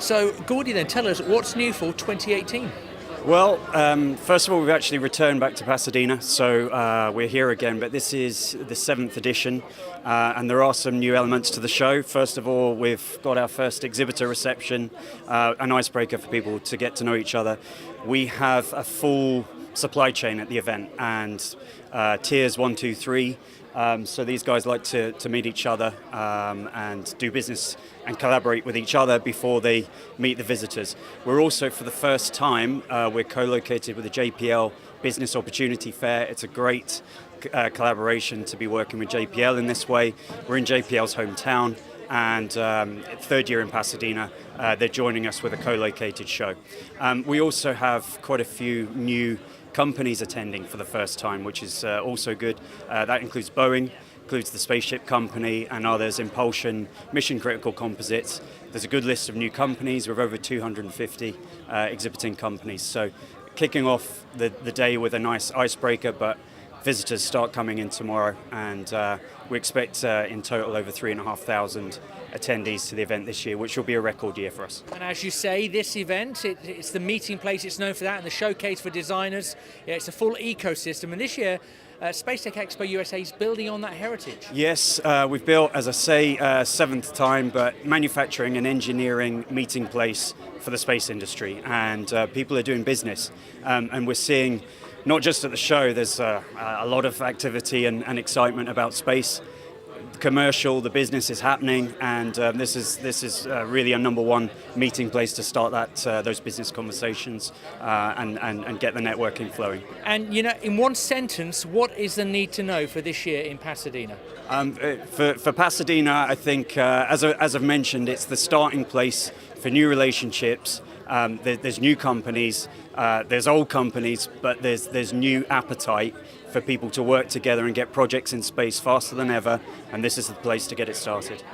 So, Gordy, then tell us what's new for 2018. Well, first of all, we've actually returned back to Pasadena, so we're here again, but this is the 7th edition, and there are some new elements to the show. First of all, we've got our first exhibitor reception, an icebreaker for people to get to know each other. We have a full supply chain at the event, and tiers 1, 2, 3. So these guys like to meet each other and do business and collaborate with each other before they meet the visitors. We're also, for the first time, we're co-located with the JPL Business Opportunity Fair. It's a great collaboration to be working with JPL in this way. We're in JPL's hometown, and third year in Pasadena, they're joining us with a co-located show. We also have quite a few new companies attending for the first time, which is also good. That includes Boeing, includes the spaceship company, and others, Impulsion, Mission Critical Composites. There's a good list of new companies with over 250 exhibiting companies. So kicking off the day with a nice icebreaker, but visitors start coming in tomorrow, and we expect in total over 3,500 attendees to the event this year, which will be a record year for us. And as you say, this event, it's the meeting place, it's known for that, and the showcase for designers. Yeah, it's a full ecosystem, and this year, Space Tech Expo USA is building on that heritage. Yes, we've built, as I say, 7th time, but manufacturing and engineering meeting place for the space industry, and people are doing business, and we're seeing, not just at the show, there's a lot of activity and excitement about space. Commercial, the business is happening, and this is really a number one meeting place to start those business conversations and get the networking flowing. And in one sentence, what is the need to know for this year in Pasadena? For Pasadena, I think, as I've mentioned, it's the starting place for new relationships. There's new companies, there's old companies, but there's new appetite for people to work together and get projects in space faster than ever, and this is the place to get it started.